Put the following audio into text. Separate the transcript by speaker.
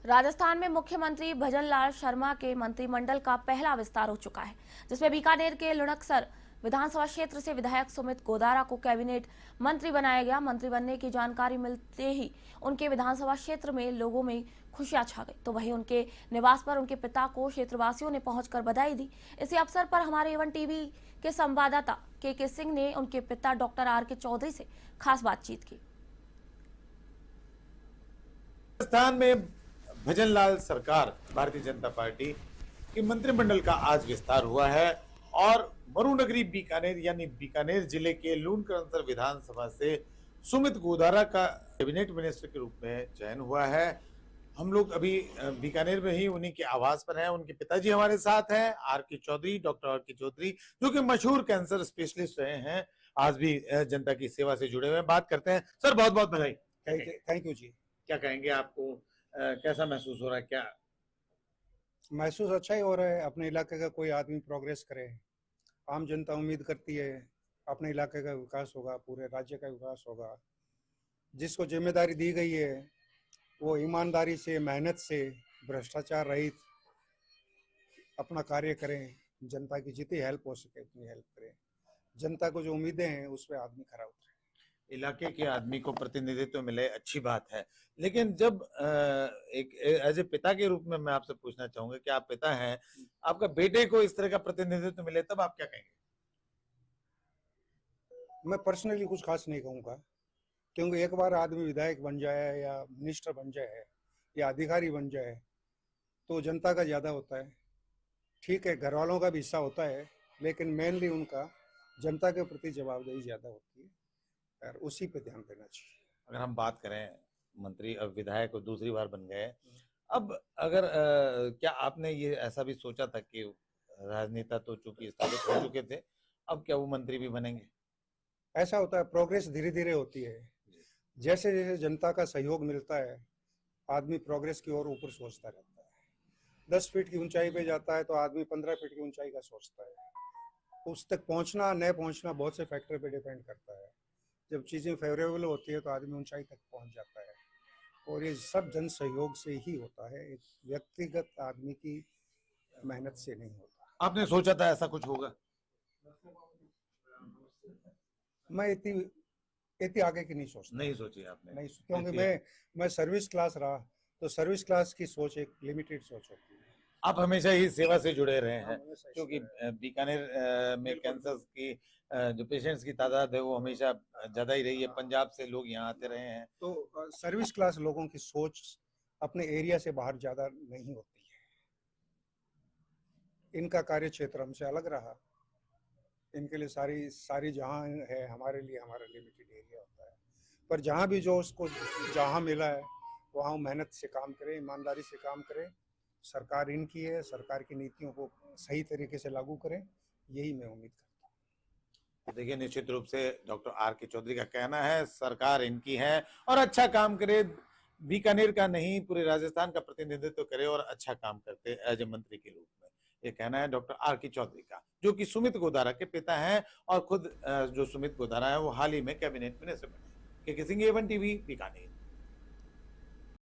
Speaker 1: राजस्थान में मुख्यमंत्री भजनलाल शर्मा के मंत्रिमंडल का पहला विस्तार हो चुका है, जिसमें बीकानेर के लुणकसर विधानसभा क्षेत्र से विधायक सुमित गोदारा को कैबिनेट मंत्री बनाया गया। मंत्री बनने की जानकारी मिलते ही उनके विधानसभा क्षेत्र में लोगों में खुशियां छा गई, तो वहीं उनके निवास पर उनके पिता को क्षेत्रवासियों ने पहुंचकर बधाई दी। इसी अवसर पर हमारे एवन टीवी के संवाददाता के सिंह ने उनके पिता डॉक्टर आर.के. चौधरी से खास बातचीत की।
Speaker 2: राजस्थान में भजनलाल सरकार भारतीय जनता पार्टी के मंत्रिमंडल का आज विस्तार हुआ है और मरुनगरी बीकानेर यानी बीकानेर जिले के लूणकरनसर विधानसभा से सुमित गोदारा का कैबिनेट मिनिस्टर के रूप में चयन हुआ है। हम लोग अभी बीकानेर में ही उन्हीं के आवास पर हैं। उनके पिताजी हमारे साथ हैं, आर.के. चौधरी, डॉक्टर आर.के. चौधरी, जो कि मशहूर कैंसर स्पेशलिस्ट रहे हैं, आज भी जनता की सेवा से जुड़े हुए हैं। बात करते हैं। सर, बहुत बहुत बधाई।
Speaker 3: थैंक यू जी।
Speaker 2: क्या कहेंगे, आपको कैसा महसूस हो रहा है? क्या
Speaker 3: महसूस अच्छा ही हो रहा है। अपने इलाके का कोई आदमी प्रोग्रेस करे, आम जनता उम्मीद करती है अपने इलाके का विकास होगा, पूरे राज्य का विकास होगा। जिसको जिम्मेदारी दी गई है वो ईमानदारी से, मेहनत से, भ्रष्टाचार रहित अपना कार्य करें, जनता की जितनी हेल्प हो सके उतनी हेल्प करें। जनता को जो उम्मीदें हैं उस पर आदमी खरा उतरे।
Speaker 2: इलाके के आदमी को प्रतिनिधित्व मिले, अच्छी बात है, लेकिन जब एक एज ए पिता के रूप में मैं आपसे पूछना चाहूंगा कि आप पिता हैं, आपका बेटे को इस तरह का प्रतिनिधित्व मिले, तब आप क्या कहेंगे?
Speaker 3: मैं पर्सनली कुछ खास नहीं कहूँगा, क्योंकि एक बार आदमी विधायक बन जाए या मिनिस्टर बन जाए या अधिकारी बन जाए तो जनता का ज़्यादा होता है। ठीक है, घर वालों का भी हिस्सा होता है, लेकिन मेनली उनका जनता के प्रति जवाबदेही ज़्यादा होती है और उसी पे ध्यान देना चाहिए।
Speaker 2: अगर हम बात करें, मंत्री अब विधायक को दूसरी बार बन गए, अब अगर क्या आपने ये ऐसा भी सोचा था कि राजनेता तो चूंकि स्थापित हो चुके थे, अब क्या वो मंत्री भी बनेंगे?
Speaker 3: ऐसा होता है, प्रोग्रेस धीरे धीरे होती है। जैसे जैसे जनता का सहयोग मिलता है आदमी प्रोग्रेस की ओर ऊपर सोचता रहता है। 10 फीट की ऊंचाई पे जाता है तो आदमी 15 फीट की ऊंचाई का सोचता है। उस तक पहुंचना न पहुंचना बहुत से फैक्टर पे डिपेंड करता है। जब चीज़ें फेवरेबल होती है तो आदमी ऊंचाई तक पहुंच जाता है, और ये सब जन सहयोग से ही होता है, एक व्यक्तिगत आदमी की मेहनत से नहीं होता।
Speaker 2: आपने सोचा था ऐसा कुछ होगा?
Speaker 3: मैं इतनी आगे की नहीं सोचता।
Speaker 2: नहीं सोची आपने?
Speaker 3: नहीं, क्योंकि मैं सर्विस क्लास रहा, तो सर्विस क्लास की सोच एक लिमिटेड सोच होती है।
Speaker 2: आप हमेशा ही सेवा से जुड़े रहे हैं, क्योंकि बीकानेर में कैंसर की जो पेशेंट्स की तादाद है वो हमेशा ज्यादा ही रही है। पंजाब से लोग यहाँ आते रहे हैं।
Speaker 3: तो सर्विस क्लास लोगों की सोच अपने एरिया से बाहर ज्यादा नहीं होती है। इनका कार्य क्षेत्र हमसे अलग रहा। इनके लिए सारी जहाँ है, हमारे लिए हमारा लिमिटेड एरिया होता है। पर जहाँ भी जो उसको जहाँ मिला है वहाँ मेहनत से काम करें, ईमानदारी से काम करें। सरकार इनकी है, सरकार की नीतियों को सही तरीके से लागू करें, यही मैं उम्मीद करता हूँ।
Speaker 2: देखिए, निश्चित रूप से डॉक्टर आर.के. चौधरी का कहना है सरकार इनकी है और अच्छा काम करे, बीकानेर का नहीं पूरे राजस्थान का प्रतिनिधित्व करे और अच्छा काम करते एज ए मंत्री के रूप में। ये कहना है डॉक्टर आर.के. चौधरी का, जो कि सुमित गोदारा के पिता हैं और खुद जो सुमित गोदारा है वो हाल ही में कैबिनेट मिनिस्टर बने। के सिंह, A1 टीवी, बीकानेर।